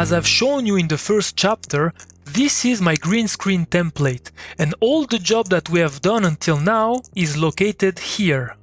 As I've shown you in the first chapter, this is my green screen template, and all the job that we have done until now is located here.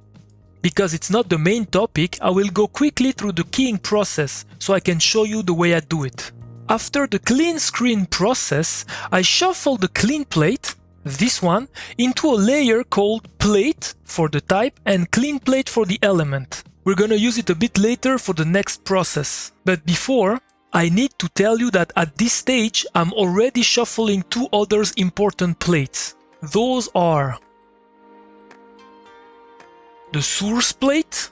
Because it's not the main topic, I will go quickly through the keying process so I can show you the way I do it. After the clean screen process, I shuffle the clean plate, this one, into a layer called plate for the type and clean plate for the element. We're gonna use it a bit later for the next process. But before, I need to tell you that at this stage, I'm already shuffling two other important plates. Those are the source plate,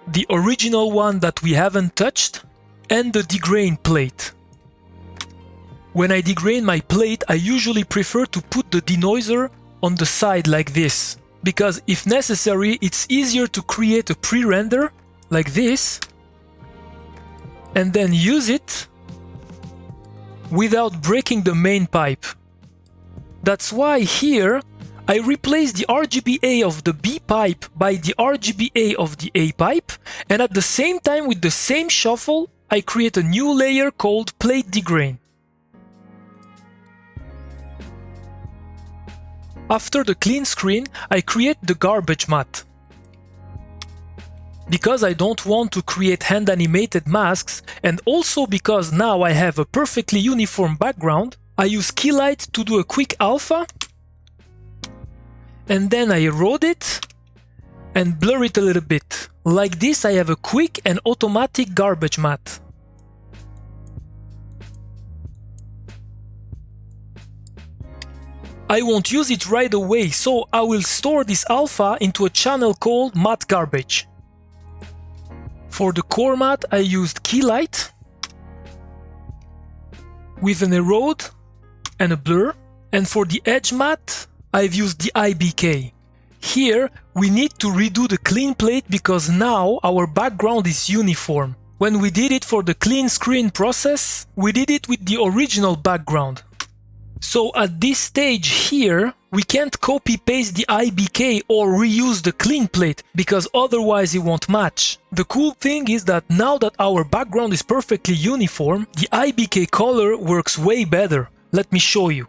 the original one that we haven't touched, and the degrain plate. When I degrain my plate, I usually prefer to put the denoiser on the side like this, because if necessary, it's easier to create a pre-render like this and then use it without breaking the main pipe. That's why here I replace the RGBA of the B pipe by the RGBA of the A pipe, and at the same time with the same shuffle I create a new layer called plate degrain. After the clean screen, I create the garbage matte. Because I don't want to create hand animated masks, and also because now I have a perfectly uniform background, I use Keylight to do a quick alpha, and then I erode it and blur it a little bit. Like this, I have a quick and automatic garbage matte. I won't use it right away, so I will store this alpha into a channel called matte garbage. For the core matte, I used Keylight with an erode and a blur, and for the edge matte, I've used the IBK. Here, we need to redo the clean plate because now our background is uniform. When we did it for the clean screen process, we did it with the original background. So at this stage here, we can't copy-paste the IBK or reuse the clean plate because otherwise it won't match. The cool thing is that now that our background is perfectly uniform, the IBK color works way better. Let me show you.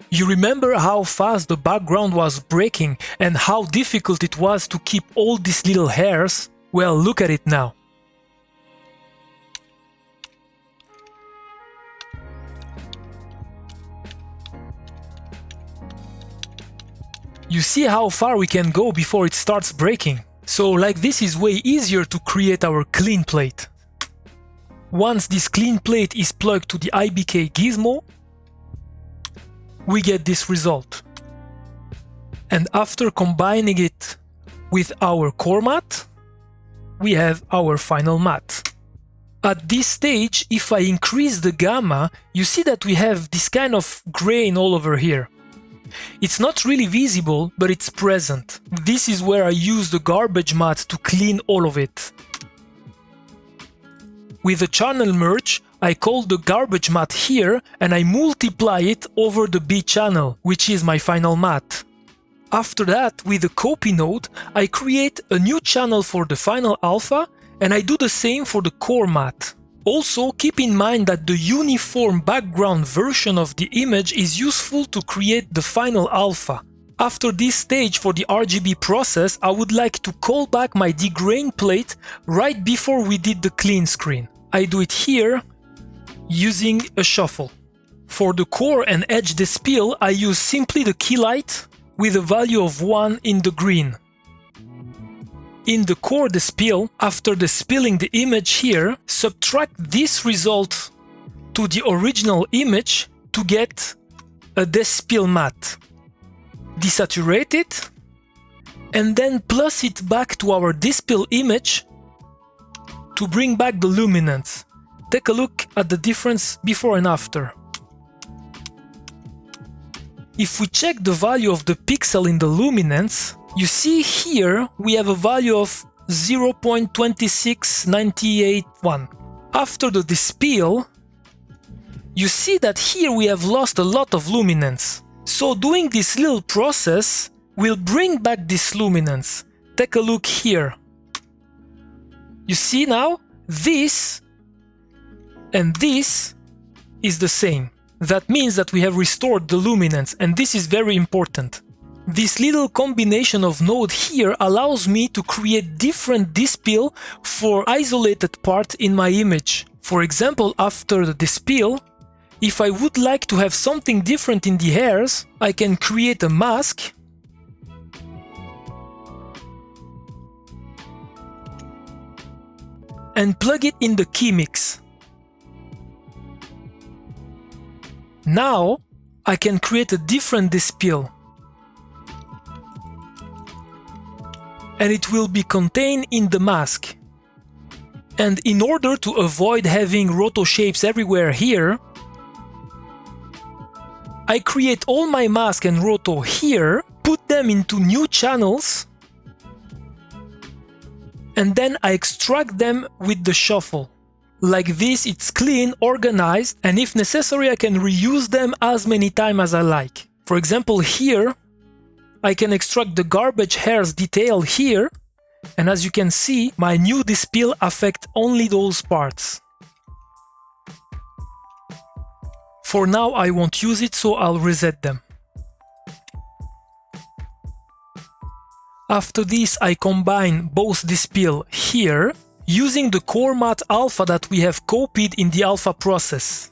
You remember how fast the background was breaking and how difficult it was to keep all these little hairs? Well, look at it now. You see how far we can go before it starts breaking. So like this is way easier to create our clean plate. Once this clean plate is plugged to the IBK gizmo, we get this result. And after combining it with our core matte, we have our final matte. At this stage, if I increase the gamma, you see that we have this kind of grain all over here. It's not really visible, but it's present. This is where I use the garbage matte to clean all of it. With the channel merge, I call the garbage matte here and I multiply it over the B channel, which is my final matte. After that, with the copy node, I create a new channel for the final alpha and I do the same for the core matte. Also, keep in mind that the uniform background version of the image is useful to create the final alpha. After this stage for the RGB process, I would like to call back my degrain plate right before we did the clean screen. I do it here using a shuffle. For the core and edge despill, I use simply the Keylight with a value of 1 in the green. In the core despill, after despilling the image here, subtract this result to the original image to get a despill matte. Desaturate it and then plus it back to our despill image to bring back the luminance. Take a look at the difference before and after. If we check the value of the pixel in the luminance, you see here we have a value of 0.26981. After the despill, you see that here we have lost a lot of luminance. So doing this little process will bring back this luminance. Take a look here. You see now, this and this is the same. That means that we have restored the luminance, and this is very important. This little combination of node here allows me to create different dispel for isolated parts in my image. For example, after the dispel, if I would like to have something different in the hairs, I can create a mask and plug it in the key mix. Now I can create a different dispel, and it will be contained in the mask. And in order to avoid having roto shapes everywhere here, I create all my mask and roto here, put them into new channels, and then I extract them with the shuffle. Like this, it's clean, organized, and if necessary I can reuse them as many times as I like. For example, here I can extract the garbage hairs detail here, and as you can see, my new dispel affect only those parts. For now I won't use it, so I'll reset them. After this, I combine both dispel here using the core matte alpha that we have copied in the alpha process.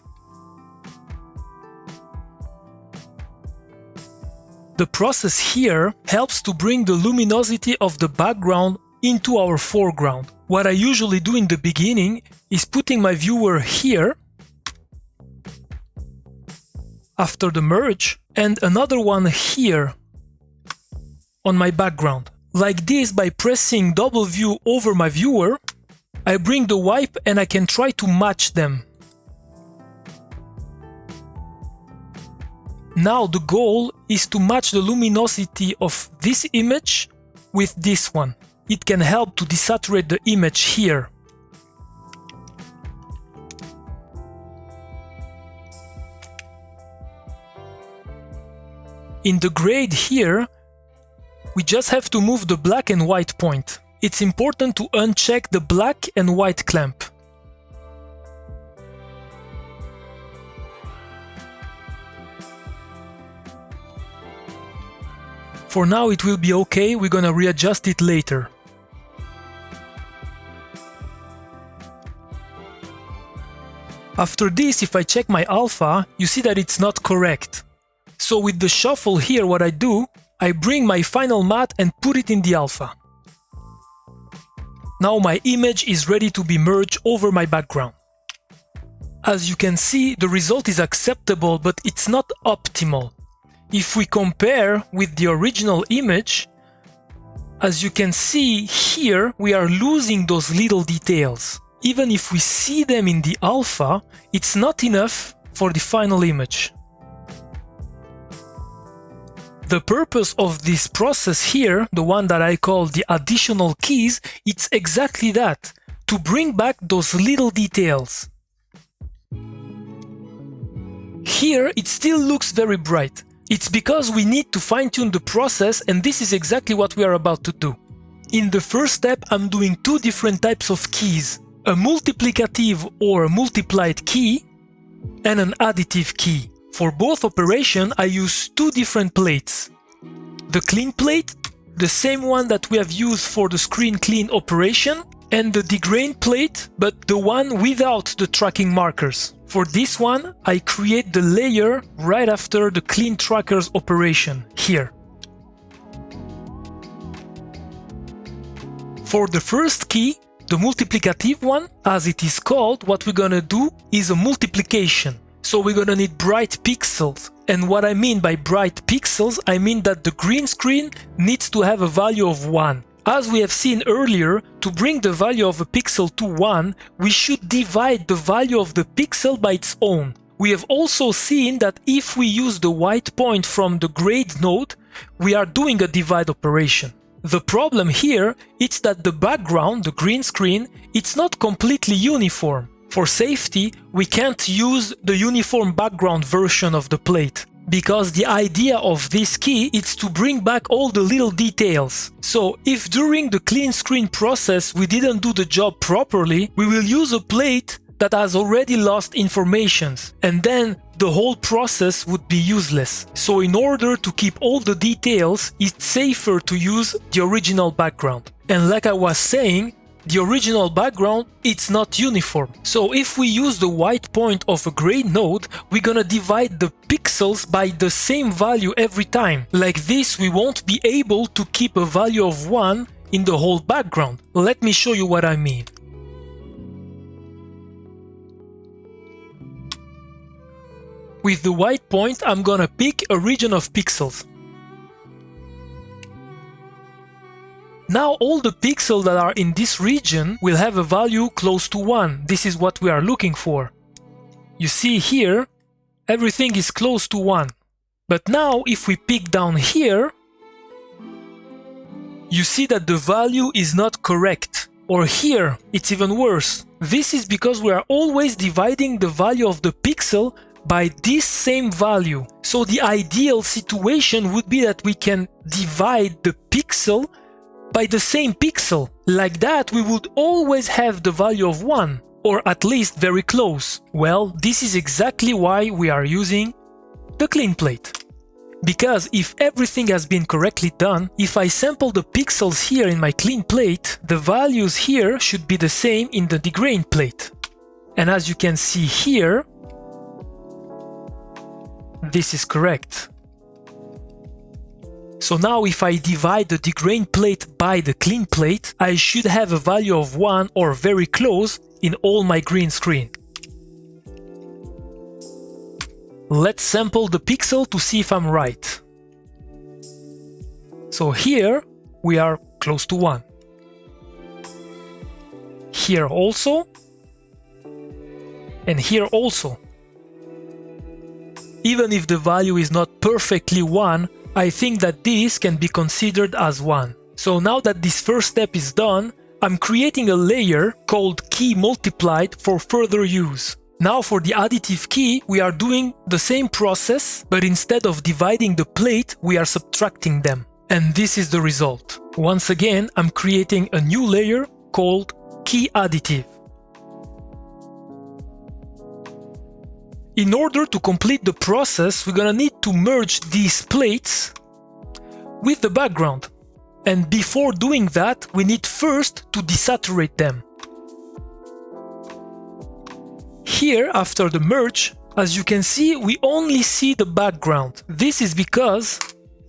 The process here helps to bring the luminosity of the background into our foreground. What I usually do in the beginning is putting my viewer here after the merge and another one here on my background. Like this, by pressing double view over my viewer, I bring the wipe and I can try to match them. Now the goal is to match the luminosity of this image with this one. It can help to desaturate the image here. In the grade here, we just have to move the black and white point. It's important to uncheck the black and white clamp. For now it will be okay, we're gonna readjust it later. After this, if I check my alpha, you see that it's not correct. So with the shuffle here, what I do, I bring my final matte and put it in the alpha. Now my image is ready to be merged over my background. As you can see, the result is acceptable, but it's not optimal. If we compare with the original image, as you can see here, we are losing those little details. Even if we see them in the alpha, it's not enough for the final image. The purpose of this process here, the one that I call the additional keys, it's exactly that, to bring back those little details. Here it still looks very bright. It's because we need to fine-tune the process, and this is exactly what we are about to do. In the first step, I'm doing two different types of keys, a multiplicative or multiplied key and an additive key. For both operations, I use two different plates. The clean plate, the same one that we have used for the screen clean operation, and the degrain plate, but the one without the tracking markers. For this one, I create the layer right after the clean trackers operation, here. For the first key, the multiplicative one, as it is called, what we're gonna do is a multiplication. So we're gonna need bright pixels. And what I mean by bright pixels, I mean that the green screen needs to have a value of 1. As we have seen earlier, to bring the value of a pixel to 1, we should divide the value of the pixel by its own. We have also seen that if we use the white point from the grade node, we are doing a divide operation. The problem here is that the background, the green screen, it's not completely uniform. For safety, we can't use the uniform background version of the plate. Because the idea of this key is to bring back all the little details. So if during the clean screen process we didn't do the job properly, we will use a plate that has already lost information, and then the whole process would be useless. So in order to keep all the details, it's safer to use the original background. And like I was saying, the original background, it's not uniform. So if we use the white point of a gray node, we're gonna divide the pixels by the same value every time. Like this, we won't be able to keep a value of 1 in the whole background. Let me show you what I mean. With the white point, I'm gonna pick a region of pixels. Now all the pixels that are in this region will have a value close to 1. This is what we are looking for. You see here, everything is close to 1. But now if we pick down here, you see that the value is not correct. Or here, it's even worse. This is because we are always dividing the value of the pixel by this same value. So the ideal situation would be that we can divide the pixel by the same pixel. Like that, we would always have the value of 1, or at least very close. Well, this is exactly why we are using the clean plate. Because if everything has been correctly done, if I sample the pixels here in my clean plate, the values here should be the same in the degrained plate. And as you can see here, this is correct. So now if I divide the degrained plate by the clean plate, I should have a value of 1 or very close in all my green screen. Let's sample the pixel to see if I'm right. So here we are close to 1. Here also. And here also. Even if the value is not perfectly 1, I think that this can be considered as 1. So now that this first step is done, I'm creating a layer called key multiplied for further use. Now for the additive key, we are doing the same process, but instead of dividing the plate, we are subtracting them. And this is the result. Once again, I'm creating a new layer called key additive. In order to complete the process, we're gonna need to merge these plates with the background. And before doing that, we need first to desaturate them. Here, after the merge, as you can see, we only see the background. This is because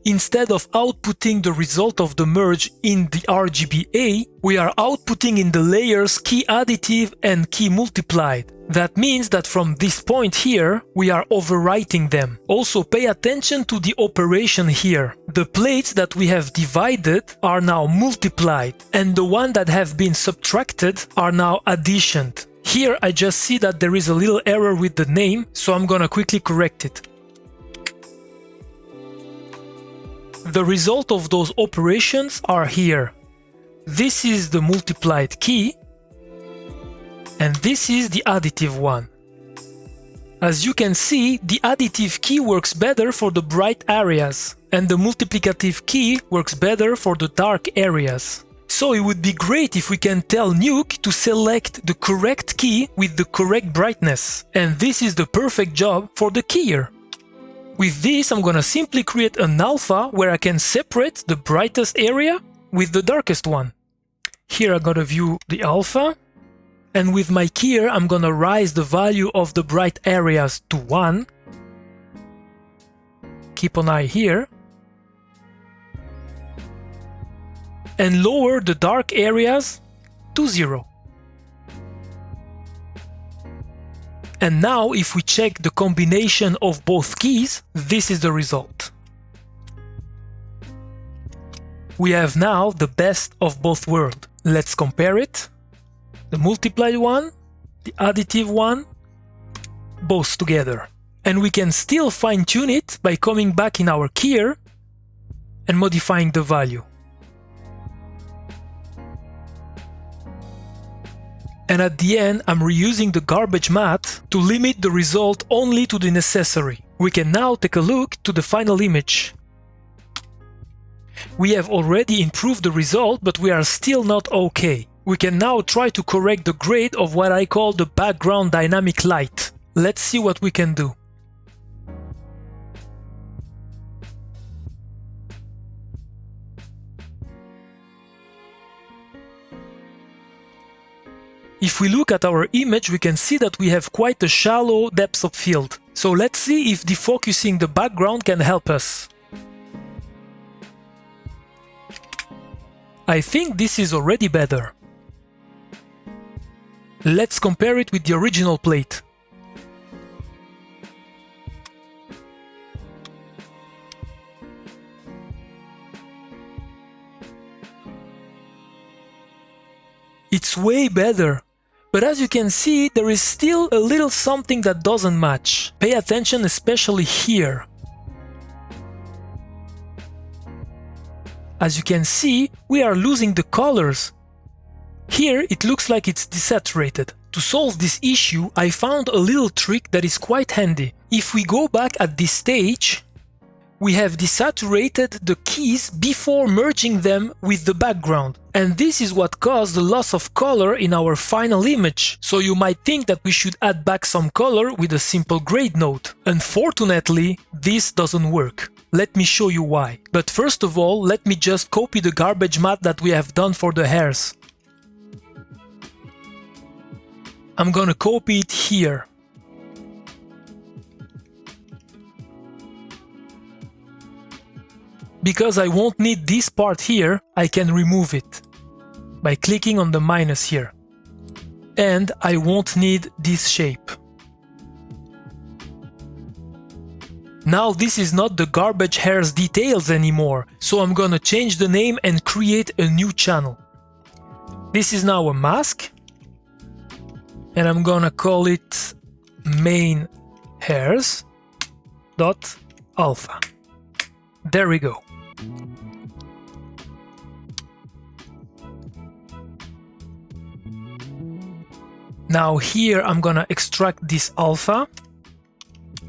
instead of outputting the result of the merge in the RGBA, we are outputting in the layers key additive and key multiplied. That means that from this point here, we are overwriting them. Also pay attention to the operation here. The plates that we have divided are now multiplied, and the ones that have been subtracted are now additioned. Here I just see that there is a little error with the name, so I'm gonna quickly correct it. The result of those operations are here. This is the multiplied key, and this is the additive one. As you can see, the additive key works better for the bright areas, and the multiplicative key works better for the dark areas. So it would be great if we can tell Nuke to select the correct key with the correct brightness, and this is the perfect job for the keyer. With this, I'm gonna simply create an alpha where I can separate the brightest area with the darkest one. Here I'm gonna view the alpha, and with my keyer I'm gonna raise the value of the bright areas to 1. Keep an eye here. And lower the dark areas to 0. And now if we check the combination of both keys, this is the result. We have now the best of both worlds. Let's compare it. The multiplied one, the additive one, both together. And we can still fine-tune it by coming back in our keyer and modifying the value. And at the end, I'm reusing the garbage matte to limit the result only to the necessary. We can now take a look to the final image. We have already improved the result, but we are still not okay. We can now try to correct the grade of what I call the background dynamic light. Let's see what we can do. If we look at our image, we can see that we have quite a shallow depth of field. So let's see if defocusing the background can help us. I think this is already better. Let's compare it with the original plate. It's way better. But as you can see, there is still a little something that doesn't match. Pay attention especially here. As you can see, we are losing the colors. Here it looks like it's desaturated. To solve this issue, I found a little trick that is quite handy. If we go back at this stage, we have desaturated the keys before merging them with the background. And this is what caused the loss of color in our final image. So you might think that we should add back some color with a simple grade node. Unfortunately, this doesn't work. Let me show you why. But first of all, let me just copy the garbage matte that we have done for the hairs. I'm gonna copy it here. Because I won't need this part here, I can remove it by clicking on the minus here. And I won't need this shape. Now this is not the garbage hairs details anymore, so I'm gonna change the name and create a new channel. This is now a mask, and I'm gonna call it main hairs dot alpha. There we go. Now here I'm gonna extract this alpha.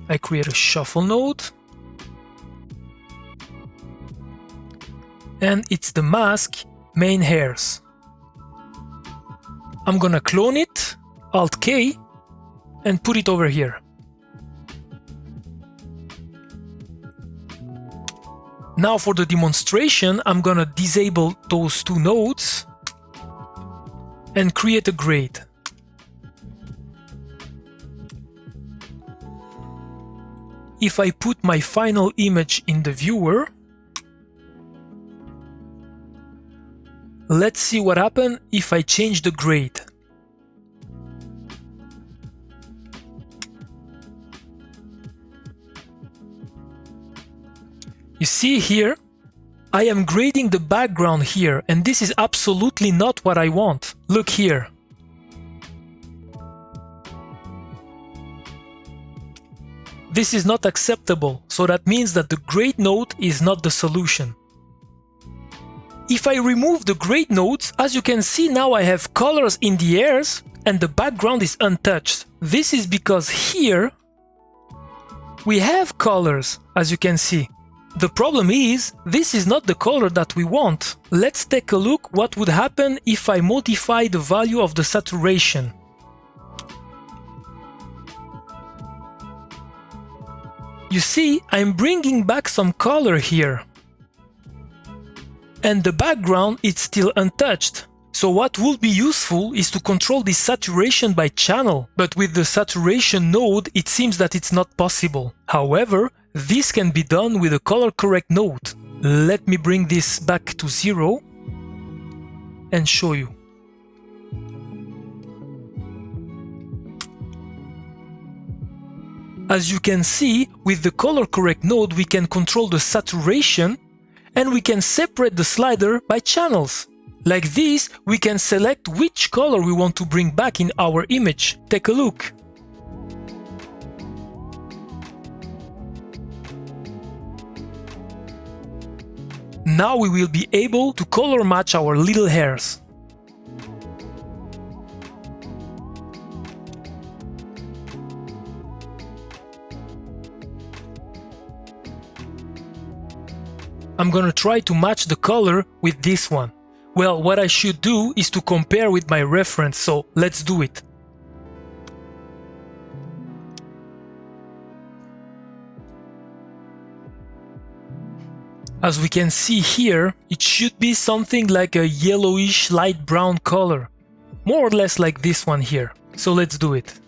I create a shuffle node. And it's the mask main hairs. I'm gonna clone it, Alt K, and put it over here. Now for the demonstration, I'm gonna disable those two nodes and create a grade. If I put my final image in the viewer, let's see what happens if I change the grade. You see here, I am grading the background here, and this is absolutely not what I want. Look here. This is not acceptable, so that means that the grade node is not the solution. If I remove the grade nodes, as you can see now I have colors in the hairs and the background is untouched. This is because here we have colors, as you can see. The problem is, this is not the color that we want. Let's take a look what would happen if I modify the value of the saturation. You see, I'm bringing back some color here. And the background is still untouched. So what would be useful is to control this saturation by channel. But with the saturation node, it seems that it's not possible. However, this can be done with a color correct node. Let me bring this back to 0 and show you. As you can see, with the color correct node we can control the saturation and we can separate the slider by channels. Like this, we can select which color we want to bring back in our image. Take a look. Now we will be able to color match our little hairs. I'm gonna try to match the color with this one. Well, what I should do is to compare with my reference, so let's do it. As we can see here, it should be something like a yellowish light brown color. More or less like this one here. So let's do it.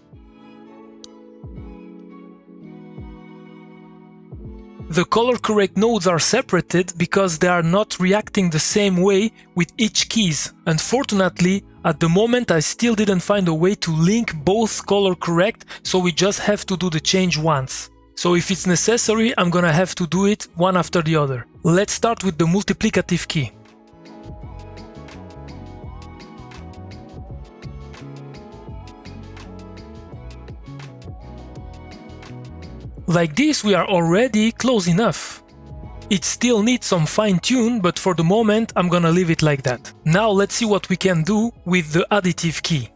The color correct nodes are separated because they are not reacting the same way with each keys. Unfortunately, at the moment I still didn't find a way to link both color correct, so we just have to do the change once. So if it's necessary, I'm gonna have to do it one after the other. Let's start with the multiplicative key. Like this, we are already close enough. It still needs some fine-tune, but for the moment I'm gonna leave it like that. Now let's see what we can do with the additive key.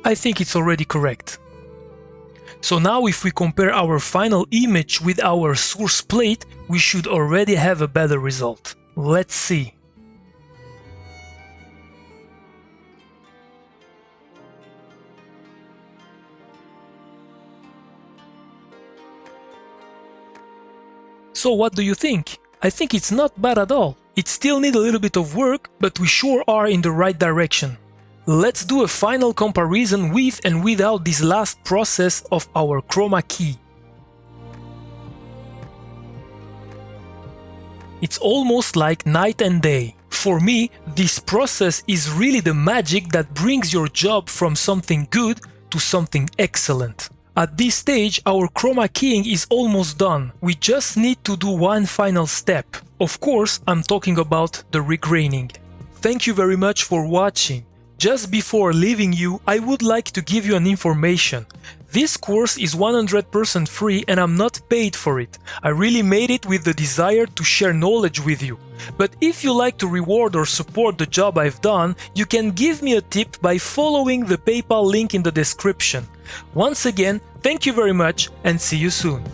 I think it's already correct. So now if we compare our final image with our source plate, we should already have a better result. Let's see. So what do you think? I think it's not bad at all. It still needs a little bit of work, but we sure are in the right direction. Let's do a final comparison with and without this last process of our chroma key. It's almost like night and day. For me, this process is really the magic that brings your job from something good to something excellent. At this stage, our chroma keying is almost done. We just need to do one final step. Of course, I'm talking about the regraining. Thank you very much for watching. Just before leaving you, I would like to give you an information. This course is 100% free and I'm not paid for it. I really made it with the desire to share knowledge with you. But if you like to reward or support the job I've done, you can give me a tip by following the PayPal link in the description. Once again, thank you very much and see you soon.